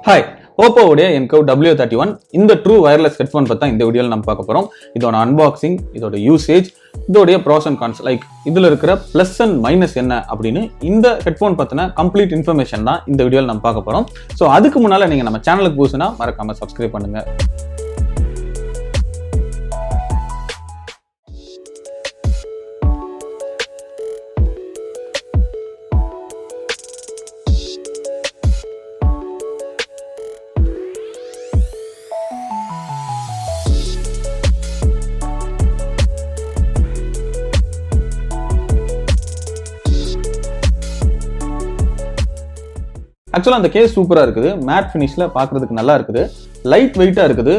Hi, Oppo enco W31 இந்த true wireless headphone பத்தி இந்த வீடியோல நம்ம பார்க்க போறோம். இதோட அன்பாக்சிங், இதோட யூசேஜ், இதோட ப்ரோஸ் அண்ட் கான்ஸ் லைக் இதுல இருக்கிற பிளஸ் அண்ட் மைனஸ் என்ன அப்படின்னு இந்த ஹெட்ஃபோன் பத்தின கம்ப்ளீட் இன்ஃபர்மேஷன் தான் இந்த வீடியோல நம்ம பார்க்க போறோம். சோ அதுக்கு முன்னால நீங்க நம்ம சேனலுக்கு புதுசுனா மறக்காம சப்ஸ்கிரைப் பண்ணுங்க. ஆக்சுவலாக அந்த கேஸ் சூப்பராக இருக்குது, மேட் ஃபினிஷில் பார்க்குறதுக்கு நல்லா இருக்குது, லைட் வெயிட்டாக இருக்குது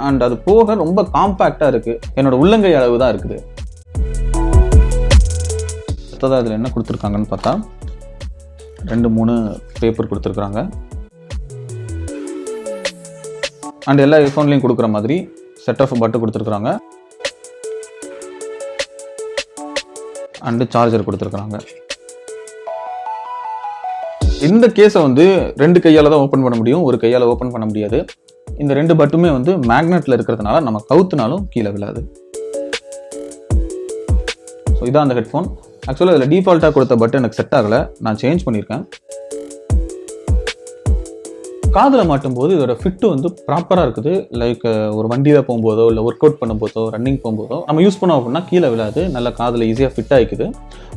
அண்ட் அது போக ரொம்ப காம்பேக்டாக இருக்குது, என்னோட உள்ளங்கை அளவு தான் இருக்குது. அடுத்ததாக அதில் என்ன கொடுத்துருக்காங்கன்னு பார்த்தா 2-3 பேப்பர் கொடுத்துருக்குறாங்க அண்ட் எல்லா ஹெட்ஃபோன்லையும் கொடுக்குற மாதிரி செட் ஆஃப் பட்டு கொடுத்துருக்குறாங்க அண்டு சார்ஜர் கொடுத்துருக்குறாங்க. இந்த கேஸை வந்து 2 கையால தான் ஓப்பன் பண்ண முடியும், ஒரு கையால ஓப்பன் பண்ண முடியாது. இந்த 2 பட்டுமே வந்து மேக்னெட்ல இருக்கிறதுனால நம்ம கவுத்துனாலும் கீழே விழாது. ஸோ இதான் அந்த ஹெட்ஃபோன். ஆக்சுவலாக இதில் டிஃபால்ட்டாக கொடுத்த பட்டு எனக்கு செட் ஆகலை, நான் சேஞ்ச் பண்ணியிருக்கேன். காதில் மாட்டும் போது இதோட ஃபிட்டு வந்து ப்ராப்பராக இருக்குது. லைக் ஒரு வண்டியில் போகும்போதோ இல்லை ஒர்க் அவுட் பண்ணும்போதோ ரன்னிங் போகும்போதோ நம்ம யூஸ் பண்ணோம் அப்படின்னா கீழே விழாது, நல்லா காதில் ஈஸியாக ஃபிட் ஆகிக்குது.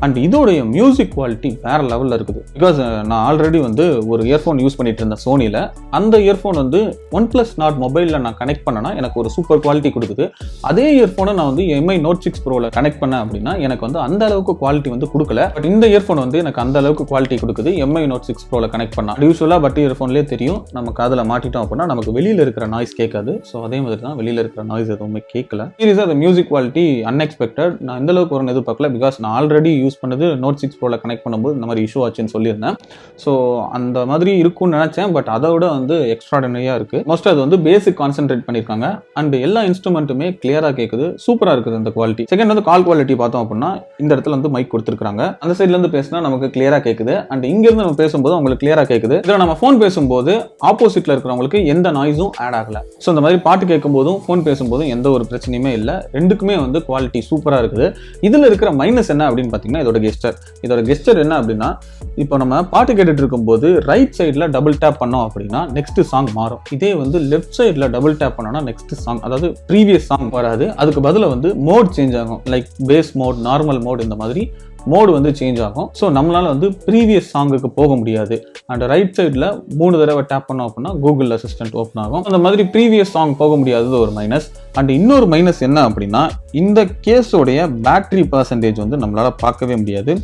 அண்ட் இதோடைய மியூசிக் குவாலிட்டி வேற லெவலில் இருக்குது. பிகாஸ் நான் ஆல்ரெடி வந்து ஒரு இயர்ஃபோன் யூஸ் பண்ணிட்டு இருந்தேன் சோனியில். அந்த இயர்ஃபோன் வந்து OnePlus Nord மொபைலில் நான் கனெக்ட் பண்ணேன்னா எனக்கு ஒரு சூப்பர் குவாலிட்டி கொடுக்குது. அதே இயர்ஃபோனை நான் வந்து MI Note 6 Proவில் கனெக்ட் பண்ணேன் அப்படின்னா எனக்கு வந்து அந்த அளவுக்கு குவாலிட்டி வந்து கொடுக்கல. பட் இந்த இயர்ஃபோன் வந்து எனக்கு அந்த அளவுக்கு குவாலிட்டி கொடுக்குது MI Note 6 Proவில் கனெக்ட் பண்ணால். யூஸ்வலாக பட் இயர்ஃபோன்லேயே தெரியும், நம்ம காதில் மாட்டிட்டோம் அப்படின்னா நமக்கு வெளியில் இருக்கிற நாய்ஸ் கேட்காது. ஸோ அதே மாதிரி தான் வெளியில் இருக்கிற நாய்ஸ் எதுவுமே கேட்கல. சீரியஸாக அந்த மியூசிக் குவாலிட்டி அன்எக்ஸ்பெக்டட். நான் இந்த அளவுக்கு ஒரு எதிர்பார்க்கல. பிகாஸ் நான் ஆல்ரெடி யூஸ் பண்ணது Note 6 Proவில் கனெக்ட் பண்ணும்போது இந்த மாதிரி இஷ்யூ ஆச்சுன்னு சொல்லியிருந்தேன். ஸோ அந்த மாதிரி இருக்கும்னு நினைச்சேன். பட் அதை விட வந்து எக்ஸ்ட்ராடனரியா இருக்கு. மோஸ்ட் அது வந்து பேசிக் கான்சென்ட்ரேட் பண்ணியிருக்காங்க அண்ட் எல்லா இன்ஸ்ட்ருமெண்ட்டுமே கிளியரா கேட்குது, சூப்பரா இருக்குது அந்த குவாலிட்டி. செகண்ட் வந்து கால் குவாலிட்டி பார்த்தோம் அப்படின்னா இந்த இடத்துல வந்து மைக் கொடுத்துருக்காங்க. அந்த சைட்ல இருந்து பேசினா நமக்கு கிளியரா கேட்குது அண்ட் இங்க இருந்து நம்ம பேசும்போது உங்களுக்கு கிளியரா கேட்குது. இதில் நம்ம ஃபோன் பேசும்போது ஆப்போசிட்ல இருக்கிறவங்களுக்கு எந்த நாய்ஸும் ஆட் ஆகல. ஸோ இந்த மாதிரி பாட்டு கேட்கும் போதும் ஃபோன் பேசும்போதும் எந்த ஒரு பிரச்சனையுமே இல்லை. ரெண்டுக்குமே வந்து குவாலிட்டி சூப்பரா இருக்குது. இதுல இருக்கிற மைனஸ் என்ன அப்படின்னு பார்த்தீங்கன்னா இதோட கெஸ்டர். இதோட கெஸ்டர் என்ன அப்படின்னா, இப்போ நம்ம பாட்டு கேட்டுட்டு இருக்கும்போது ரைட் சைடில் டபுள் டேப் பண்ணோம் அப்படின்னா நெக்ஸ்ட் சாங் மாறும். இதே வந்து லெஃப்ட் சைடில் டபுள் டேப் பண்ணோம்னா நெக்ஸ்ட் சாங், அதாவது ப்ரீவியஸ் சாங் வராது. அதுக்கு பதிலாக வந்து மோட் சேஞ்ச் ஆகும். Like bass mode, normal mode, இந்த மாதிரி மோடு வந்து சேஞ்ச் ஆகும். ஸோ நம்மளால வந்து ப்ரீவியஸ் சாங்குக்கு போக முடியாது. அண்ட் ரைட் சைடில் 3 தடவை டேப் பண்ணோம் அப்படின்னா கூகுள் அசிஸ்டன்ட் ஓப்பன் ஆகும். அந்த மாதிரி ப்ரீவியஸ் சாங் போக முடியாதது ஒரு மைனஸ். அண்ட் இன்னொரு மைனஸ் என்ன அப்படின்னா, இந்த கேஸோடைய பேட்டரி பர்சன்டேஜ் வந்து நம்மளால பார்க்கவே முடியாது.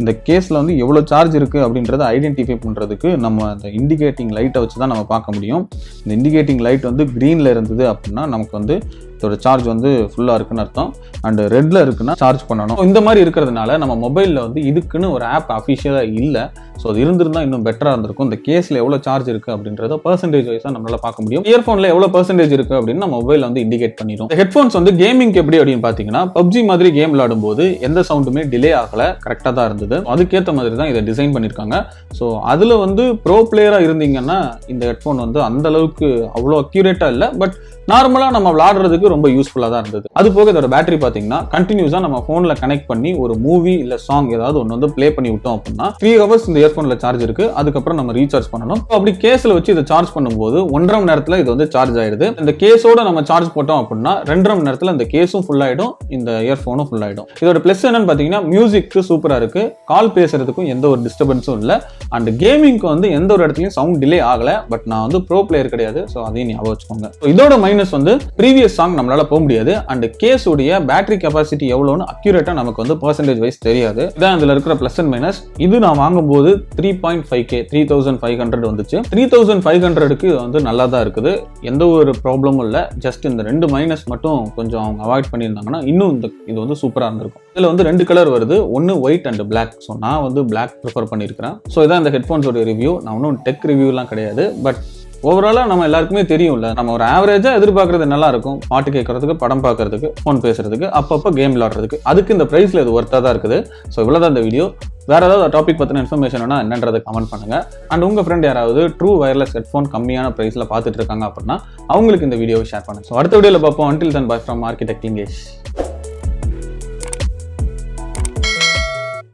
இந்த கேஸில் வந்து எவ்வளோ சார்ஜ் இருக்குது அப்படின்றத ஐடென்டிஃபை பண்ணுறதுக்கு நம்ம அந்த இண்டிகேட்டிங் லைட்டை வச்சு தான் நம்ம பார்க்க முடியும். இந்த இண்டிகேட்டிங் லைட் வந்து க்ரீனில் இருந்தது அப்படின்னா நமக்கு வந்து இதோட சார்ஜ் வந்து ஃபுல்லாக இருக்குன்னு அர்த்தம். அண்ட் ரெட்டில் இருக்குன்னா சார்ஜ் பண்ணணும். இந்த மாதிரி இருக்கிறதுனால நம்ம மொபைலில் வந்து இதுக்குன்னு ஒரு ஆப் அஃபிஷியலாக இல்லை. ஸோ அது இருந்திருந்தால் இன்னும் பெட்டராக இருந்திருக்கும். இந்த கேஸில் எவ்வளோ சார்ஜ் இருக்குது அப்படின்றத பர்சன்டேஜ் வைஸாக நம்மளால பார்க்க முடியும். இயர்ஃபோனில் எவ்வளோ பர்சன்டேஜ் இருக்குது அப்படின்னு நம்ம மொபைலில் வந்து இண்டிகேட் பண்ணிடும். ஹெட்ஃபோன்ஸ் வந்து கேமிங் எப்படி அப்படின்னு பார்த்தீங்கன்னா, PUBG மாதிரி கேம் விளையாடும்போது எந்த சவுண்டுமே டிலே ஆகலை, கரெக்டாக தான் இருந்தது. அதுக்கேற்ற மாதிரி தான் இதை டிசைன் பண்ணியிருக்காங்க. ஸோ அதில் வந்து ப்ரோ பிளேயராக இருந்தீங்கன்னா இந்த ஹெட்ஃபோன் வந்து அந்த அளவுக்கு அவ்வளோ அக்யூரேட்டாக இல்லை, பட் நார்மலாக நம்ம விளாடுறதுக்கு ரொம்ப யூஸ்ஃபுல்லாக தான் இருந்தது. அது போக இதோட பேட்டரி பார்த்தீங்கன்னா கண்டினியூஸாக நம்ம ஃபோனில் கனெக்ட் பண்ணி ஒரு மூவி இல்லை சாங் ஏதாவது ஒன்று வந்து ப்ளே பண்ணி விட்டோம் அப்படின்னா 3 ஹவர்ஸ் இந்த இயர்ஃபோனில் சார்ஜ் இருக்கு. அதுக்கப்புறம் நம்ம ரீசார்ஜ் பண்ணணும். அப்படி கேஸில் வச்சு இதை சார்ஜ் பண்ணும்போது 1.5 மணி நேரத்தில் இது வந்து சார்ஜ் ஆயிடுது. இந்த கேஸோட நம்ம சார்ஜ் போட்டோம் அப்படின்னா 2.5 மணி நேரத்தில் இந்த கேஸும் ஃபுல் ஆயிடும், இந்த இயர்ஃபோனும் ஃபுல் ஆயிடும். இதோட பிளஸ் என்னன்னு பார்த்தீங்கன்னா, மியூசிக்கு சூப்பராக இருக்கு, கால் பேசுறதுக்கும் எந்த ஒரு டிஸ்டர்பன்ஸும் இல்லை, அண்ட் கேமிங்க்கு வந்து எந்த ஒரு இடத்துலையும் சவுண்ட் டிலே ஆகலை. பட் நான் வந்து ப்ரோ பிளேயர் கிடையாது, ஸோ அதையும் ஞாபகம் வச்சுக்கோங்க. இதோட மைனஸ் வந்து ப்ரீவியஸ் சாங் நம்மளால போக முடியாது அண்ட் கேஸ் உடைய பேட்டரி கெபாசிட்டி எவ்வளவுன்னு அக்யூரேட்டா நமக்கு வந்து பர்சன்டேஜ் வைஸ் தெரியாது. இதான் இதுல இருக்கிற பிளஸ் அண்ட் மைனஸ். இது நான் வாங்கும்போது 3.5K 3500 வந்துச்சு. 3500க்கு இது வந்து நல்லா தான் இருக்குது, எந்த ஒரு ப்ராப்ளமும் இல்லை. ஜஸ்ட் இந்த 2 மைனஸ் மட்டும் கொஞ்சம் அவங்க அவாய்ட் பண்ணியிருந்தாங்கன்னா இன்னும் இது வந்து சூப்பரா இருந்திருக்கும். இதுல வந்து 2 கலர் வருது, ஒன்னு ஒயிட் அண்ட் பிளாக். ஸோ நான் வந்து பிளாக் ப்ரிஃபர் பண்ணியிருக்கிறேன். ஸோ இதான் இந்த ஹெட்ஃபோன்ஸோட ரிவ்யூ. நான் ஒன்றும் டெக் ரிவ்யூலாம் கிடையாது, பட் ஓவராலாக நம்ம எல்லாருக்குமே தெரியும்ல, நம்ம ஒரு ஆவரேஜாக எதிர்பார்க்கறது நல்லா இருக்கும். பாட்டு கேட்கறதுக்கு, படம் பார்க்கறதுக்கு, ஃபோன் பேசுறதுக்கு, அப்பப்போ கேம் விளாடுறதுக்கு. அதுக்கு இந்த ப்ரைஸில் இது ஒர்த்தாக தான் இருக்குது. ஸோ இவ்வளோதான் இந்த வீடியோ. வேற ஏதாவது டாபிக் பற்றின இன்ஃபர்மேஷன் என்னன்றதை கமெண்ட் பண்ணுங்க. அண்ட் உங்கள் ஃப்ரெண்ட் யாராவது ட்ரூ வயர்லெஸ் ஹெட்ஃபோன் கம்மியான ப்ரைஸில் பார்த்துட்டு இருக்காங்க அப்படின்னா அவங்களுக்கு இந்த வீடியோவை ஷேர் பண்ணுங்க. ஸோ அடுத்த வீடியோவில் பார்ப்போம். until then bye from architect Lingesh.